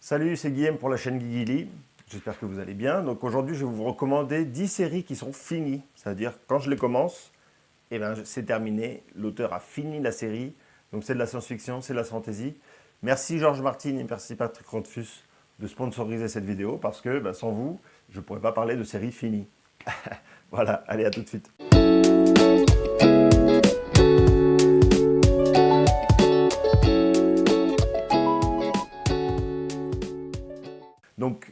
Salut, c'est Guillaume pour la chaîne Guigui. J'espère que vous allez bien. Donc aujourd'hui, je vais vous recommander 10 séries qui sont finies. C'est-à-dire, quand je les commence, c'est terminé. L'auteur a fini la série. Donc c'est de la science-fiction, c'est de la fantasy. Merci Georges Martin et merci Patrick Rothfuss de sponsoriser cette vidéo parce que sans vous, je ne pourrais pas parler de séries finies. Voilà, allez, à tout de suite. Donc,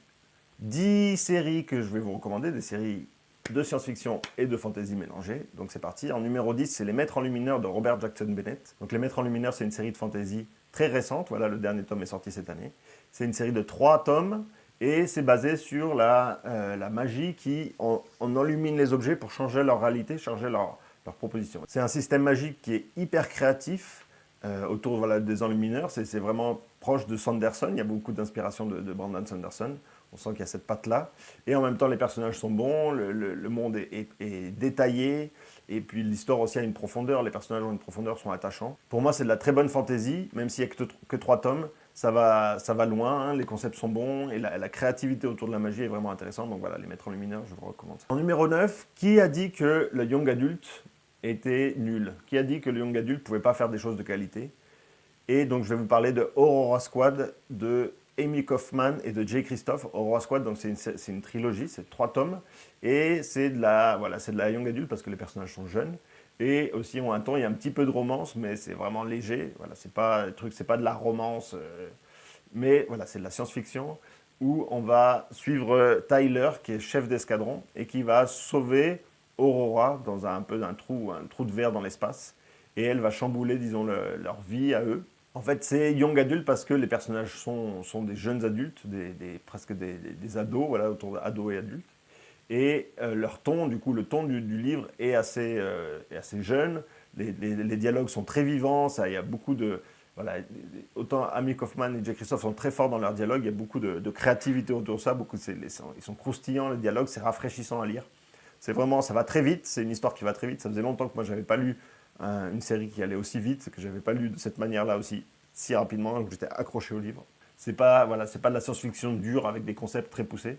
10 séries que je vais vous recommander, des séries de science-fiction et de fantasy mélangées. Donc c'est parti. En numéro 10, c'est Les Maîtres Enlumineurs de Robert Jackson Bennett. Donc Les Maîtres Enlumineurs, c'est une série de fantasy très récente. Voilà, le dernier tome est sorti cette année. C'est une série de 3 tomes et c'est basé sur la magie qui en illumine les objets pour changer leur réalité, changer leur proposition. C'est un système magique qui est hyper créatif autour des enlumineurs. C'est vraiment proche de Sanderson. Il y a beaucoup d'inspiration de Brandon Sanderson. On sent qu'il y a cette patte-là. Et en même temps, les personnages sont bons, le monde est détaillé, et puis l'histoire aussi a une profondeur, les personnages ont une profondeur, sont attachants. Pour moi, c'est de la très bonne fantaisie, même s'il n'y a que 3 tomes, ça va loin, hein, les concepts sont bons, et la créativité autour de la magie est vraiment intéressante. Donc voilà, Les Maîtres Enlumineurs, je vous recommande ça. En numéro 9, qui a dit que le Young Adult était nul? Qui a dit que le Young Adult ne pouvait pas faire des choses de qualité? Et donc je vais vous parler de Aurora Squad, de Amy Kaufman et de Jay Christophe. Aurora Squad, c'est une trilogie, c'est 3 tomes. Et c'est de la young adulte parce que les personnages sont jeunes. Et aussi, il y a un petit peu de romance, mais c'est vraiment léger. Voilà, c'est pas de la romance. Mais voilà, c'est de la science-fiction où on va suivre Tyler, qui est chef d'escadron, et qui va sauver Aurora dans un trou de verre dans l'espace. Et elle va chambouler, disons, leur vie à eux. En fait, c'est young adulte parce que les personnages sont des jeunes adultes, presque des ados, voilà, autour d'ados et adultes. Et leur ton, du coup, le ton du livre est assez jeune. Les dialogues sont très vivants, il y a beaucoup de... Voilà, autant Amy Kaufman et Jay Christophe sont très forts dans leur dialogue, il y a beaucoup de créativité autour de ça, ils sont croustillants, les dialogues, c'est rafraîchissant à lire. C'est vraiment, ça va très vite, c'est une histoire qui va très vite. Ça faisait longtemps que moi, je n'avais pas lu une série qui allait aussi vite, que je n'avais pas lu de cette manière-là aussi, si rapidement, que j'étais accroché au livre. C'est pas de la science-fiction dure avec des concepts très poussés,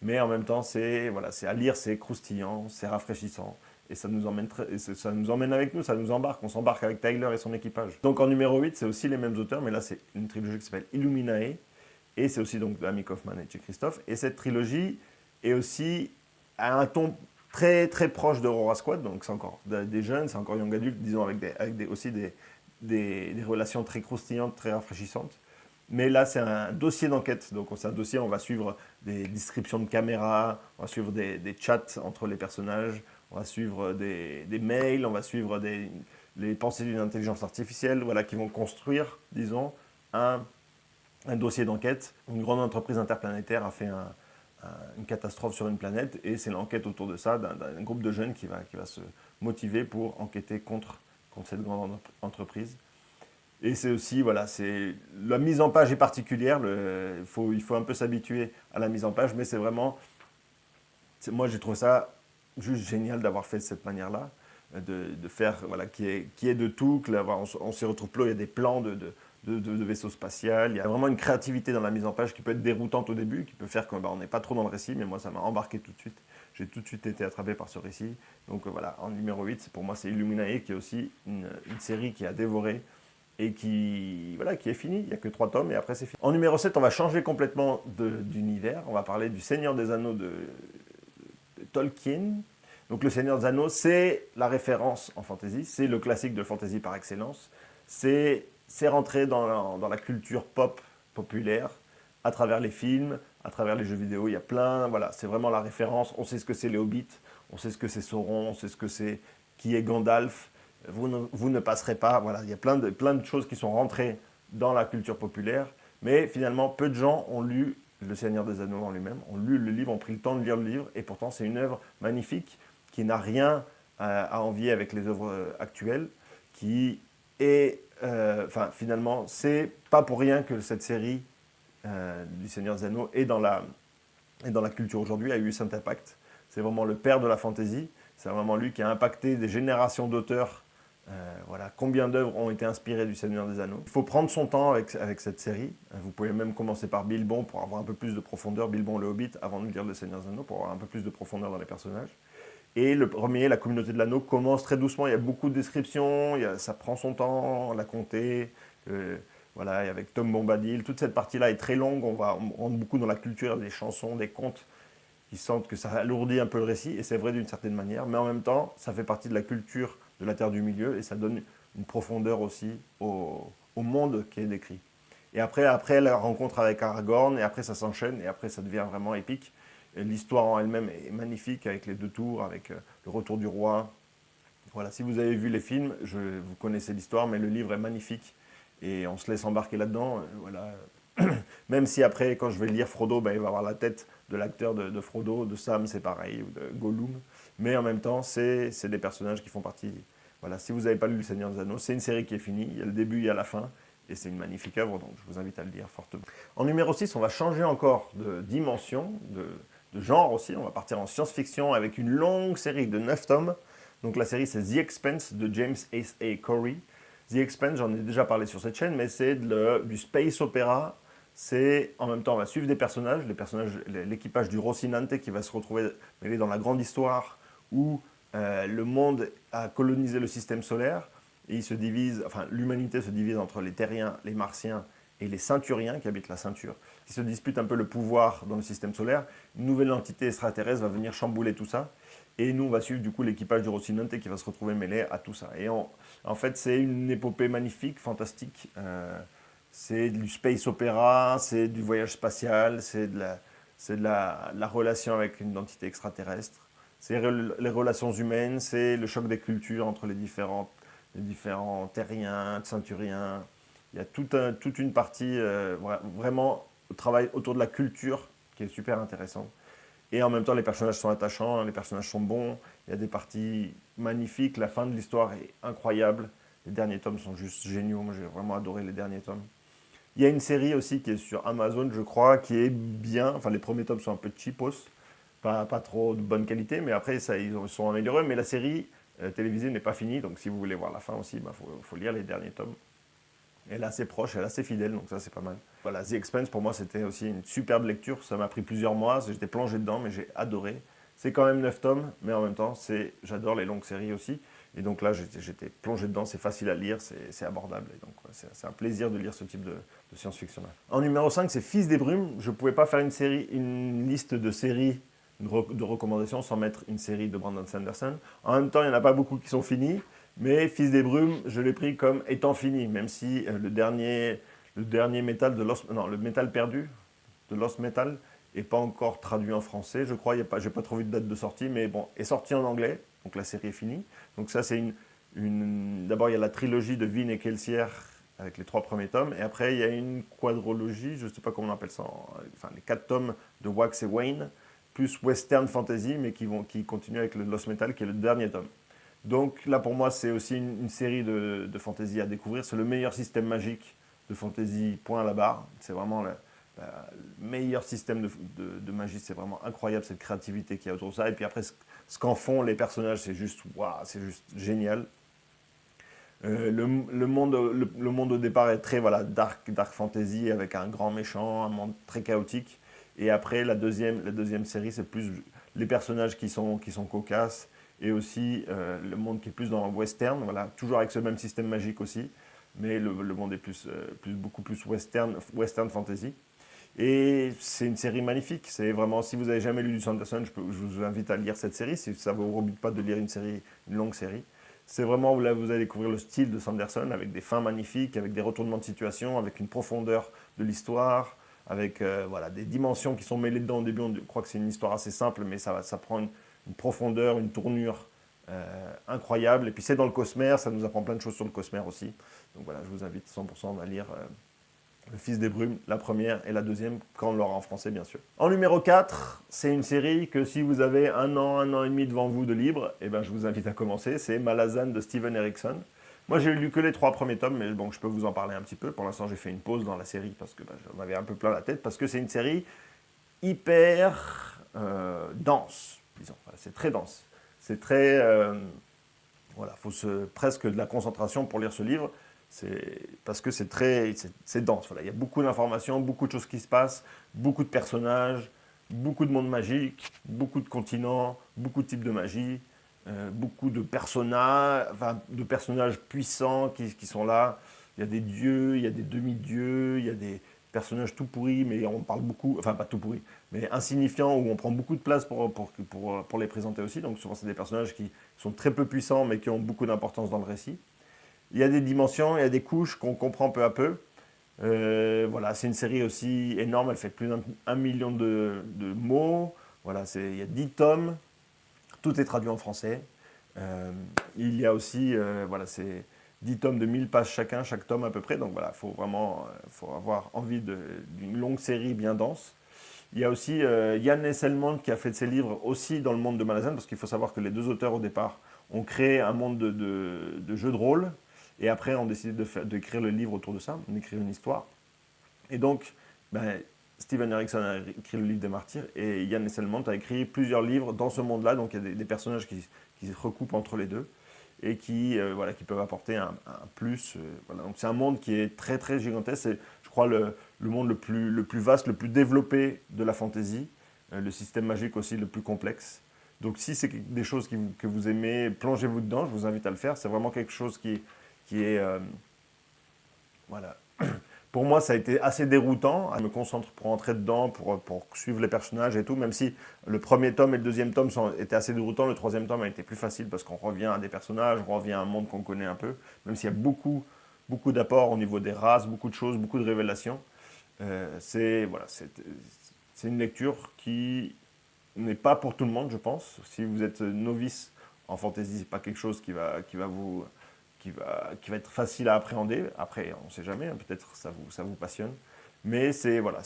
mais en même temps, c'est à lire, c'est croustillant, c'est rafraîchissant, et ça nous emmène avec nous, ça nous embarque, on s'embarque avec Tyler et son équipage. Donc en numéro 8, c'est aussi les mêmes auteurs, mais là, c'est une trilogie qui s'appelle Illuminae, et c'est aussi donc de Amy Kaufman et Jay Christophe, et cette trilogie est aussi à un ton très très proche d'Aurora Squad, donc c'est encore des jeunes, c'est encore young adultes, disons, avec aussi des relations très croustillantes, très rafraîchissantes. Mais là, c'est un dossier d'enquête, donc c'est un dossier, on va suivre des descriptions de caméras, on va suivre des chats entre les personnages, on va suivre des mails, on va suivre les pensées d'une intelligence artificielle, voilà, qui vont construire, disons, un dossier d'enquête. Une grande entreprise interplanétaire a fait une catastrophe sur une planète et c'est l'enquête autour de ça d'un groupe de jeunes qui va se motiver pour enquêter contre cette grande entreprise. Et c'est aussi, voilà, la mise en page est particulière, il faut un peu s'habituer à la mise en page, mais c'est vraiment, moi j'ai trouvé ça juste génial d'avoir fait de cette manière-là, de faire, voilà, qui est de tout, que on se retrouve plus, il y a des plans de vaisseaux spatiaux. Il y a vraiment une créativité dans la mise en page qui peut être déroutante au début, qui peut faire qu'on n'est pas trop dans le récit, mais moi ça m'a embarqué tout de suite. J'ai tout de suite été attrapé par ce récit. Donc voilà, en numéro 8, pour moi c'est Illuminae, qui est aussi une série qui a dévoré et qui est finie. Il n'y a que 3 tomes et après c'est fini. En numéro 7, on va changer complètement d'univers. On va parler du Seigneur des Anneaux de Tolkien. Donc le Seigneur des Anneaux, c'est la référence en fantasy, c'est le classique de fantasy par excellence. C'est rentré dans la culture pop populaire, à travers les films, à travers les jeux vidéo. Il y a plein, voilà, c'est vraiment la référence. On sait ce que c'est les Hobbits, on sait ce que c'est Sauron, on sait ce que c'est, qui est Gandalf. Vous ne passerez pas, voilà, il y a plein de choses qui sont rentrées dans la culture populaire, mais finalement, peu de gens ont lu Le Seigneur des Anneaux en lui-même, ont lu le livre, ont pris le temps de lire le livre, et pourtant c'est une œuvre magnifique qui n'a rien à envier avec les œuvres actuelles, qui est, finalement, c'est pas pour rien que cette série du Seigneur des Anneaux est dans la culture aujourd'hui, a eu cet impact. C'est vraiment le père de la fantasy, c'est vraiment lui qui a impacté des générations d'auteurs Voilà, combien d'œuvres ont été inspirées du Seigneur des Anneaux. Il faut prendre son temps avec cette série. Vous pouvez même commencer par Bilbon pour avoir un peu plus de profondeur, Bilbon le Hobbit, avant de lire le Seigneur des Anneaux, pour avoir un peu plus de profondeur dans les personnages. Et le premier, la communauté de l'anneau, commence très doucement. Il y a beaucoup de descriptions, ça prend son temps, la comté, voilà, et avec Tom Bombadil. Toute cette partie-là est très longue. On rentre beaucoup dans la culture, des chansons, des contes, qui sentent que ça alourdit un peu le récit, et c'est vrai d'une certaine manière, mais en même temps, ça fait partie de la culture de la Terre du Milieu, et ça donne une profondeur aussi au monde qui est décrit. Et après la rencontre avec Aragorn, et après ça s'enchaîne, et après ça devient vraiment épique. L'histoire en elle-même est magnifique, avec les deux tours, avec le retour du roi. Voilà, si vous avez vu les films, vous connaissez l'histoire, mais le livre est magnifique, et on se laisse embarquer là-dedans. Voilà. Même si après, quand je vais lire Frodo, ben, il va avoir la tête de l'acteur de Frodo, de Sam, c'est pareil, ou de Gollum. Mais en même temps, c'est des personnages qui font partie. Voilà, si vous n'avez pas lu Le Seigneur des Anneaux, c'est une série qui est finie. Il y a le début, il y a la fin. Et c'est une magnifique œuvre, donc je vous invite à le lire fortement. En numéro 6, on va changer encore de dimension, de genre aussi. On va partir en science-fiction avec une longue série de 9 tomes. Donc la série, c'est The Expanse de James A. Corey. The Expanse, j'en ai déjà parlé sur cette chaîne, mais c'est du space opéra. C'est, en même temps, on va suivre des personnages, l'équipage du Rocinante qui va se retrouver mêlé dans la grande histoire où le monde a colonisé le système solaire, et il se divise, enfin l'humanité se divise entre les terriens, les martiens et les ceinturiens qui habitent la ceinture, qui se disputent un peu le pouvoir dans le système solaire. Une nouvelle entité extraterrestre va venir chambouler tout ça, et nous on va suivre du coup l'équipage du Rocinante qui va se retrouver mêlé à tout ça. Et en fait c'est une épopée magnifique, fantastique. C'est du space opéra, c'est du voyage spatial, c'est de la relation avec une entité extraterrestre, c'est les relations humaines, c'est le choc des cultures entre les différents terriens, ceinturiens. Il y a toute une partie vraiment au travail autour de la culture qui est super intéressant. Et en même temps, les personnages sont attachants, les personnages sont bons, il y a des parties magnifiques, la fin de l'histoire est incroyable. Les derniers tomes sont juste géniaux, moi j'ai vraiment adoré les derniers tomes. Il y a une série aussi qui est sur Amazon, je crois, qui est bien. Enfin, les premiers tomes sont un peu cheapos, pas trop de bonne qualité, mais après, ils sont améliorés. Mais la série télévisée n'est pas finie, donc si vous voulez voir la fin aussi, faut lire les derniers tomes. Elle est assez proche, elle est assez fidèle, donc ça, c'est pas mal. Voilà, The Expanse, pour moi, c'était aussi une superbe lecture. Ça m'a pris plusieurs mois, j'étais plongé dedans, mais j'ai adoré. C'est quand même 9 tomes, mais en même temps, j'adore les longues séries aussi. Et donc là, j'étais plongé dedans, c'est facile à lire, c'est abordable. Et donc, c'est un plaisir de lire ce type de science-fiction-là. En numéro 5, c'est Fils des Brumes. Je ne pouvais pas faire une liste de séries, de recommandations, sans mettre une série de Brandon Sanderson. En même temps, il n'y en a pas beaucoup qui sont finis, mais Fils des Brumes, je l'ai pris comme étant fini, même si le dernier métal le métal perdu de Lost Metal n'est pas encore traduit en français, je crois. J'ai pas trouvé de date de sortie, mais bon, est sorti en anglais, donc la série est finie. Donc ça, c'est d'abord, il y a la trilogie de Vin et Kelsier avec les 3 premiers tomes, et après, il y a une quadrologie, je ne sais pas comment on appelle ça, enfin, les 4 tomes de Wax et Wayne, plus Western Fantasy, mais qui continuent avec le Lost Metal, qui est le dernier tome. Donc là, pour moi, c'est aussi une série de fantasy à découvrir. C'est le meilleur système magique de fantasy, point à la barre. C'est vraiment le meilleur système de magie. C'est vraiment incroyable, cette créativité qu'il y a autour de ça. Et puis après, ce qu'en font les personnages, c'est juste, waouh, c'est juste génial. Le monde au départ est très dark fantasy, avec un grand méchant, un monde très chaotique. Et après, la deuxième série, c'est plus les personnages qui sont cocasses, et aussi le monde qui est plus dans le western, voilà, toujours avec ce même système magique aussi, mais le monde est beaucoup plus western fantasy. Et c'est une série magnifique. C'est vraiment, si vous n'avez jamais lu du Sanderson, je vous invite à lire cette série, si ça ne vous rebute pas de lire une longue série. C'est vraiment, là, vous allez découvrir le style de Sanderson, avec des fins magnifiques, avec des retournements de situation, avec une profondeur de l'histoire, avec des dimensions qui sont mêlées dedans. Au début, on croit que c'est une histoire assez simple, mais ça prend une profondeur, une tournure incroyable. Et puis c'est dans le Cosmère, ça nous apprend plein de choses sur le Cosmère aussi. Donc voilà, je vous invite 100% à lire Le Fils des Brumes, la première et la deuxième, quand on l'aura en français bien sûr. En numéro 4, c'est une série que si vous avez un an et demi devant vous de libre, eh ben, je vous invite à commencer, c'est Malazan de Steven Erikson. Moi j'ai lu que les 3 premiers tomes, mais bon, je peux vous en parler un petit peu. Pour l'instant j'ai fait une pause dans la série parce que j'en avais un peu plein la tête, parce que c'est une série hyper dense, disons. Voilà, c'est très dense. C'est très Voilà, il faut presque de la concentration pour lire ce livre, parce que c'est dense. Voilà. Il y a beaucoup d'informations, beaucoup de choses qui se passent, beaucoup de personnages, beaucoup de mondes magiques, beaucoup de continents, beaucoup de types de magie, beaucoup de personnages puissants qui sont là. Il y a des dieux, il y a des demi-dieux, il y a des personnages tout pourris, mais on parle beaucoup, enfin pas tout pourris, mais insignifiants, où on prend beaucoup de place pour les présenter aussi. Donc souvent c'est des personnages qui sont très peu puissants, mais qui ont beaucoup d'importance dans le récit. Il y a des dimensions, il y a des couches qu'on comprend peu à peu. Voilà, c'est une série aussi énorme, elle fait plus d'1 million de mots. Voilà, il y a 10 tomes, tout est traduit en français. Il y a aussi, voilà, c'est 10 tomes de 1000 pages chacun, chaque tome à peu près. Donc voilà, il faut vraiment faut avoir envie d'une longue série bien dense. Il y a aussi Yann Esselmond qui a fait de ses livres aussi dans le monde de Malazan, parce qu'il faut savoir que les deux auteurs au départ ont créé un monde de jeux de rôle, et après ont décidé d'écrire le livre autour de ça, d'écrire une histoire. Et donc, ben, Steven Erikson a écrit le livre des martyrs, et Yann Esselmond a écrit plusieurs livres dans ce monde-là, donc il y a des personnages qui se recoupent entre les deux, et voilà, qui peuvent apporter un plus. Voilà. Donc c'est un monde qui est très très gigantesque, c'est, je crois, le monde le plus vaste, le plus développé de la fantasy, le système magique aussi le plus complexe. Donc si c'est des choses que vous aimez, plongez-vous dedans, je vous invite à le faire. C'est vraiment quelque chose qui est... voilà. Pour moi, ça a été assez déroutant. Je me concentre pour entrer dedans, pour suivre les personnages et tout, même si le premier tome et le deuxième tome étaient assez déroutants, le troisième tome a été plus facile parce qu'on revient à des personnages, on revient à un monde qu'on connaît un peu, même s'il y a beaucoup d'apports au niveau des races, beaucoup de choses, beaucoup de révélations. Voilà, c'est une lecture qui n'est pas pour tout le monde, je pense. Si vous êtes novice en fantasy, c'est pas quelque chose qui va être facile à appréhender. Après, on ne sait jamais, hein, peut-être ça vous passionne. Mais voilà,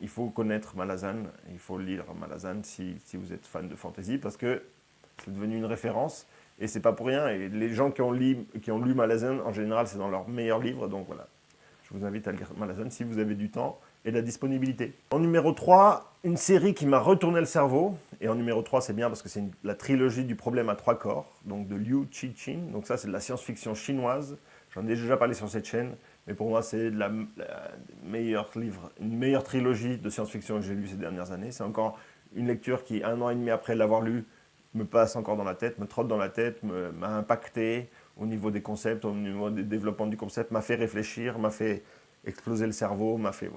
il faut connaître Malazan, il faut lire Malazan si vous êtes fan de fantasy, parce que c'est devenu une référence, et c'est pas pour rien. Et les gens qui ont lu Malazan, en général, c'est dans leurs meilleurs livres, donc voilà. Je vous invite à lire Malazan si vous avez du temps et de la disponibilité. En numéro 3, une série qui m'a retourné le cerveau. Et en numéro 3, c'est bien parce que c'est la trilogie du problème à 3 corps, donc de Liu Cixin. Donc ça, c'est de la science-fiction chinoise. J'en ai déjà parlé sur cette chaîne, mais pour moi, c'est la meilleure livre, une meilleure trilogie de science-fiction que j'ai lue ces dernières années. C'est encore une lecture qui, 1 an et demi après l'avoir lue, me passe encore dans la tête, me trotte dans la tête, m'a impacté au niveau des concepts, au niveau des développements du concept, m'a fait réfléchir, m'a fait exploser le cerveau, m'a fait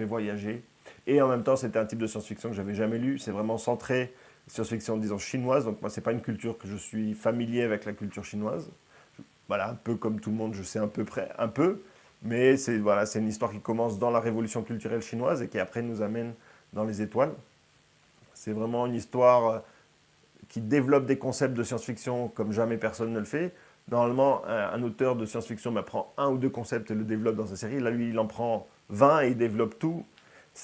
voyager. Et en même temps, c'était un type de science-fiction que j'avais jamais lu. C'est vraiment centré science-fiction, disons, chinoise. Donc moi, c'est pas une culture que je suis familier avec la culture chinoise. Voilà, un peu comme tout le monde, je sais à peu près, un peu. Mais voilà, c'est une histoire qui commence dans la révolution culturelle chinoise et qui après nous amène dans les étoiles. C'est vraiment une histoire qui développe des concepts de science-fiction comme jamais personne ne le fait. Normalement, un auteur de science-fiction prend un ou deux concepts et le développe dans sa série. Là, lui, il en prend 20 et il développe tout.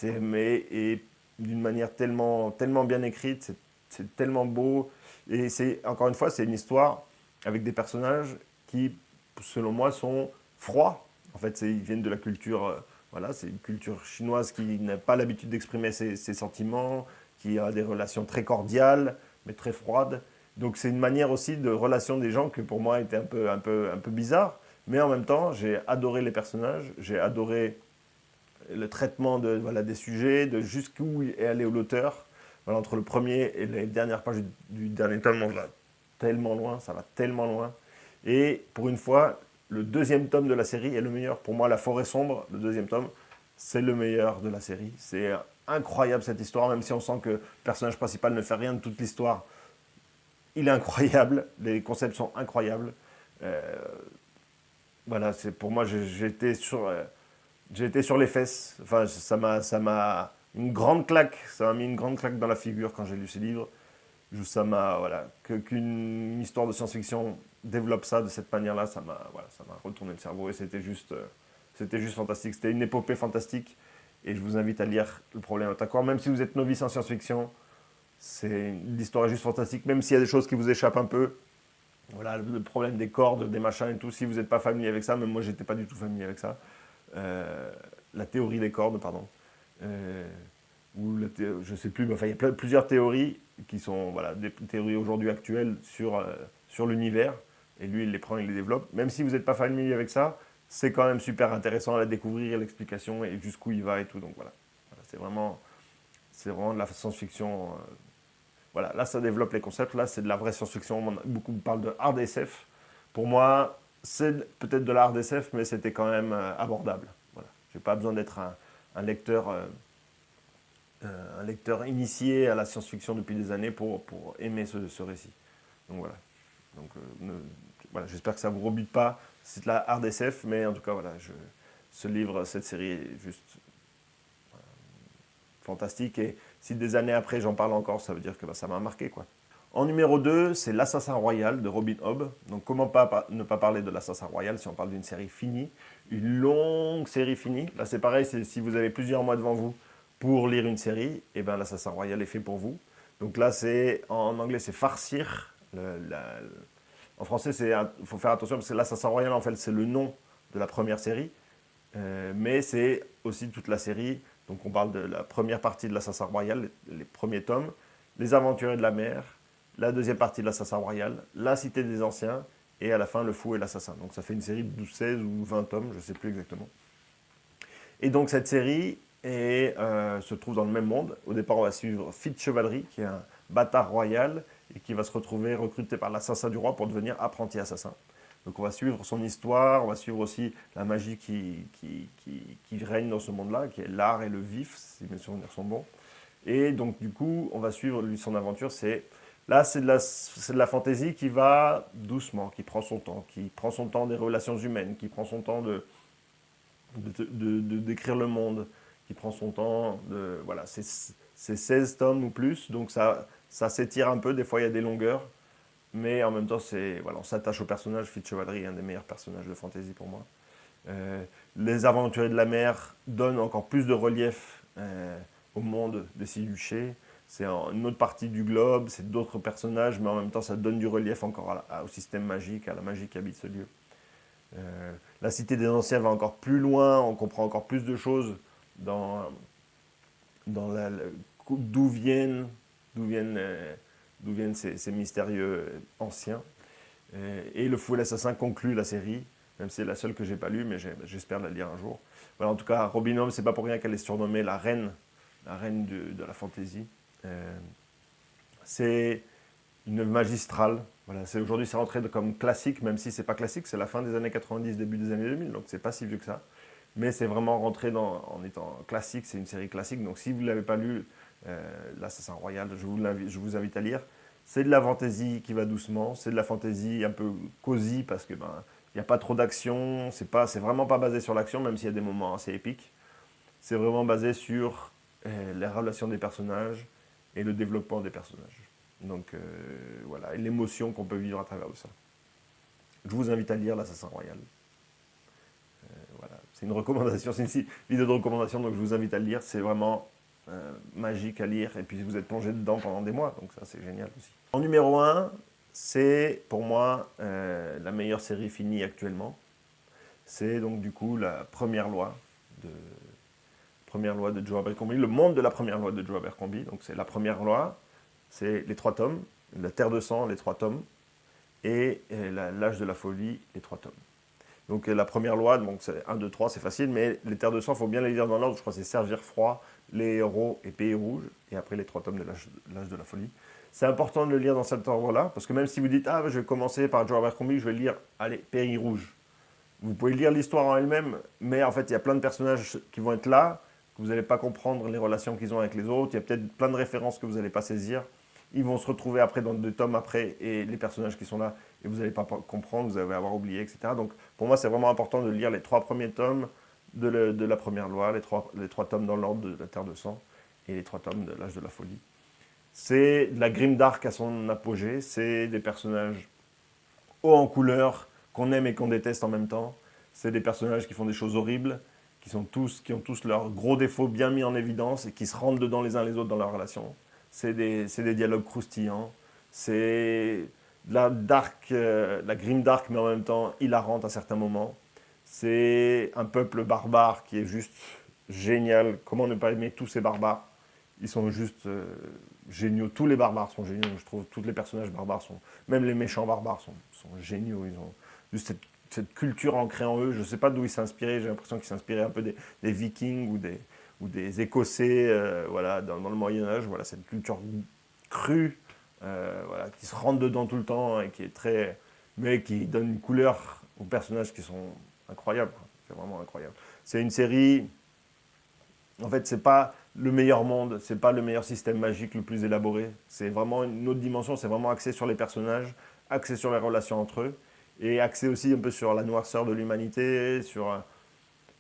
Et d'une manière tellement bien écrite, c'est tellement beau. Et encore une fois, c'est une histoire avec des personnages qui, selon moi, sont froids. En fait, ils viennent de la culture, voilà, c'est une culture chinoise qui n'a pas l'habitude d'exprimer ses sentiments, qui a des relations très cordiales, mais très froides. Donc c'est une manière aussi de relation des gens que pour moi était un peu bizarre. Mais en même temps, j'ai adoré les personnages, j'ai adoré le traitement voilà, des sujets, de jusqu'où est allé l'auteur. Voilà, entre le premier et les dernières pages du dernier tome, on va tellement loin, ça va tellement loin. Et pour une fois, le deuxième tome de la série est le meilleur. Pour moi, La Forêt Sombre, le deuxième tome, c'est le meilleur de la série. C'est incroyable cette histoire, même si on sent que le personnage principal ne fait rien de toute l'histoire. Il est incroyable, les concepts sont incroyables. Euh, voilà, pour moi, j'ai été sur les fesses. Enfin, ça m'a une grande claque. Ça m'a mis une grande claque dans la figure quand j'ai lu ces livres. Ça m'a, voilà, qu'une histoire de science-fiction développe ça de cette manière-là, ça m'a retourné le cerveau et c'était juste fantastique. C'était une épopée fantastique et je vous invite à lire Le Problème à Accord. Même si vous êtes novice en science-fiction, l'histoire est juste fantastique. Même s'il y a des choses qui vous échappent un peu, voilà, le problème des cordes, des machins et tout. Si vous n'êtes pas familier avec ça, même moi, j'étais pas du tout familier avec ça. La théorie des cordes, pardon. Je sais plus, mais enfin, il y a plusieurs théories qui sont voilà, des théories aujourd'hui actuelles sur sur l'univers, et lui, il les prend, il les développe. Même si vous n'êtes pas familier avec ça, c'est quand même super intéressant à la découvrir, l'explication, et jusqu'où il va et tout. Donc voilà, c'est vraiment de la science-fiction. Voilà, là, ça développe les concepts. Là, c'est de la vraie science-fiction. Beaucoup parlent de hard SF. Pour moi, c'est peut-être de la hard SF, mais c'était quand même abordable. Voilà. Je n'ai pas besoin d'être un lecteur, un lecteur initié à la science-fiction depuis des années pour aimer ce récit. Donc voilà. Donc, voilà, j'espère que ça ne vous rebute pas. C'est de la hard SF, mais en tout cas, voilà, ce livre, cette série est juste fantastique. Et si des années après, j'en parle encore, ça veut dire que ça m'a marqué, quoi. En numéro 2, c'est L'Assassin Royal de Robin Hobb. Donc comment ne pas parler de L'Assassin Royal si on parle d'une série finie, une longue série finie. Là c'est pareil, si vous avez plusieurs mois devant vous pour lire une série, et ben L'Assassin Royal est fait pour vous. Donc là c'est, en anglais c'est farcir. En français il faut faire attention parce que L'Assassin Royal en fait c'est le nom de la première série. Mais c'est aussi toute la série. Donc on parle de la première partie de l'Assassin Royal, les premiers tomes, les Aventuriers de la mer, la deuxième partie de l'Assassin Royal, la Cité des Anciens, et à la fin, le Fou et l'Assassin. Donc ça fait une série de 12, 16 ou 20 tomes, je ne sais plus exactement. Et donc cette série se trouve dans le même monde. Au départ, on va suivre Fitz Chevalery, qui est un bâtard royal, et qui va se retrouver recruté par l'assassin du roi pour devenir apprenti assassin. Donc on va suivre son histoire, on va suivre aussi la magie qui règne dans ce monde-là, qui est l'art et le vif, si mes souvenirs sont bons. Et donc du coup, on va suivre lui son aventure. Là, c'est de la fantaisie qui va doucement, qui prend son temps des relations humaines, qui prend son temps de décrire le monde, qui prend son temps de... Voilà, c'est 16 tomes ou plus, donc ça s'étire un peu, des fois il y a des longueurs, mais en même temps, voilà, on s'attache au personnage. Fitz Chevalery est un des meilleurs personnages de fantasy pour moi. Les Aventuriers de la mer donnent encore plus de relief au monde des Siluchés. C'est une autre partie du globe, c'est d'autres personnages, mais en même temps, ça donne du relief encore au système magique, à la magie qui habite ce lieu. La Cité des Anciens va encore plus loin, on comprend encore plus de choses dans d'où viennent ces mystérieux anciens. Et Le Fou et l'Assassin conclut la série, même si c'est la seule que j'ai pas lue, mais j'espère la lire un jour. Voilà, en tout cas, Robin Hobb, c'est pas pour rien qu'elle est surnommée la reine de la fantasy. C'est une œuvre magistrale. Voilà, aujourd'hui, c'est rentré comme classique, même si c'est pas classique, c'est la fin des années 90, début des années 2000, donc c'est pas si vieux que ça. Mais c'est vraiment rentré en étant classique, c'est une série classique. Donc si vous ne l'avez pas lu, L'Assassin Royal, je vous invite à lire. C'est de la fantaisie qui va doucement, c'est de la fantaisie un peu cosy parce que il n'y a pas trop d'action, c'est vraiment pas basé sur l'action, même s'il y a des moments assez épiques. C'est vraiment basé sur les relations des personnages et le développement des personnages. Donc voilà, et l'émotion qu'on peut vivre à travers de ça. Je vous invite à lire L'Assassin Royal. Voilà. C'est une recommandation, c'est une vidéo de recommandation, donc je vous invite à le lire. C'est vraiment magique à lire, et puis vous êtes plongé dedans pendant des mois, donc ça c'est génial aussi. En numéro 1, c'est pour moi la meilleure série finie actuellement. C'est donc du coup la première loi de Joe Abercrombie, le monde de la première loi de Joe Abercrombie. Donc c'est la première loi, c'est les 3 tomes, la Terre de sang, les 3 tomes, et l'âge de la folie, les 3 tomes. Donc la première loi, donc c'est 1, 2, 3, c'est facile, mais les terres de sang, il faut bien les lire dans l'ordre. Je crois que c'est Servir froid, Les héros et Pays rouge, et après les 3 tomes de l'âge de la folie. C'est important de le lire dans cet ordre-là, parce que même si vous dites « Ah, je vais commencer par Joe Abercrombie, je vais lire, allez, Pays rouge », vous pouvez lire l'histoire en elle-même, mais en fait, il y a plein de personnages qui vont être là, que vous n'allez pas comprendre les relations qu'ils ont avec les autres, il y a peut-être plein de références que vous n'allez pas saisir. Ils vont se retrouver après dans 2 tomes après, et les personnages qui sont là, et vous n'allez pas comprendre, vous allez avoir oublié, etc. Donc pour moi, c'est vraiment important de lire les 3 premiers tomes de la première loi, les 3 tomes dans l'ordre de la Terre de sang, et les 3 tomes de l'âge de la folie. C'est de la grimdark à son apogée, c'est des personnages hauts en couleur, qu'on aime et qu'on déteste en même temps. C'est des personnages qui font des choses horribles, qui ont tous leurs gros défauts bien mis en évidence, et qui se rentrent dedans les uns les autres dans leurs relations. C'est des dialogues croustillants, c'est de la grim dark, mais en même temps hilarante à certains moments. C'est un peuple barbare qui est juste génial. Comment ne pas aimer tous ces barbares? ils sont juste géniaux. Tous les barbares sont géniaux, je trouve. Tous les personnages barbares sont... Même les méchants barbares sont géniaux. Ils ont juste cette culture ancrée en eux. Je ne sais pas d'où ils s'inspiraient. J'ai l'impression qu'ils s'inspiraient un peu des Vikings ou des Écossais voilà, dans le Moyen-Âge. Voilà, cette culture crue voilà, qui se rentre dedans tout le temps et qui est très... mais qui donne une couleur aux personnages qui sont incroyables. C'est vraiment incroyable. C'est une série... En fait, c'est pas le meilleur monde, c'est pas le meilleur système magique le plus élaboré. C'est vraiment une autre dimension, c'est vraiment axé sur les personnages, axé sur les relations entre eux, et axé aussi un peu sur la noirceur de l'humanité, sur...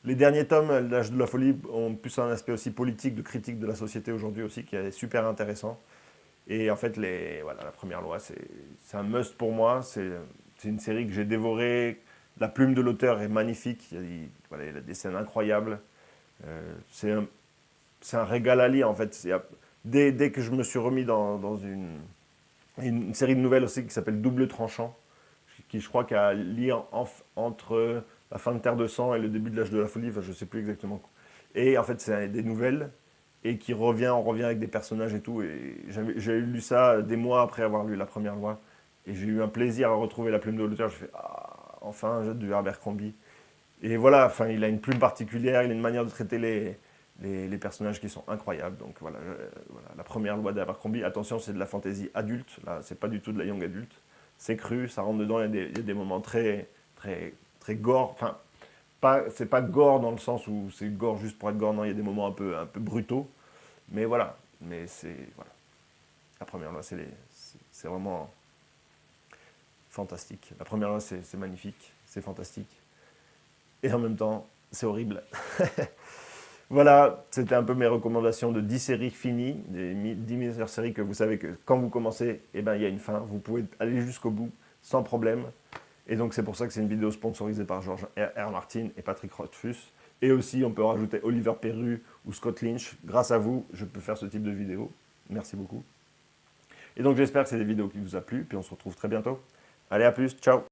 Les derniers tomes, l'âge de la folie, ont plus un aspect aussi politique, de critique de la société aujourd'hui aussi, qui est super intéressant. Et en fait, voilà, la première loi, c'est un must pour moi. C'est une série que j'ai dévorée. La plume de l'auteur est magnifique. Voilà, il a des scènes incroyables. C'est un régal à lire, en fait. Dès que je me suis remis dans une série de nouvelles aussi qui s'appelle Double Tranchant, qui je crois qu'à lire entre la fin de Terre de Sang et le début de l'âge de la folie, enfin, je ne sais plus exactement. Et en fait, c'est des nouvelles et on revient avec des personnages et tout. Et j'ai lu ça des mois après avoir lu la première loi. Et j'ai eu un plaisir à retrouver la plume de l'auteur. Je fais, ah, enfin un jeu du Abercrombie. Et voilà, enfin, il a une plume particulière, il a une manière de traiter les personnages qui sont incroyables. Donc voilà, voilà, la première loi d'Abercrombie. Attention, c'est de la fantasy adulte. Là, c'est pas du tout de la young adulte. C'est cru, ça rentre dedans. Il y a des moments très, très, très gore. Enfin, c'est pas gore dans le sens où c'est gore juste pour être gore. Non, il y a des moments un peu brutaux. Mais voilà, mais c'est voilà. La première loi, c'est vraiment fantastique. La première loi, c'est magnifique, c'est fantastique. Et en même temps, c'est horrible. Voilà, c'était un peu mes recommandations de 10 séries finies, des 10 meilleures séries que vous savez que quand vous commencez, eh ben, il y a une fin. Vous pouvez aller jusqu'au bout sans problème. Et donc c'est pour ça que c'est une vidéo sponsorisée par George R. Martin et Patrick Rothfuss. Et aussi, on peut rajouter Oliver Perru ou Scott Lynch. Grâce à vous, je peux faire ce type de vidéo. Merci beaucoup. Et donc j'espère que c'est des vidéos qui vous a plu. Puis on se retrouve très bientôt. Allez, à plus. Ciao.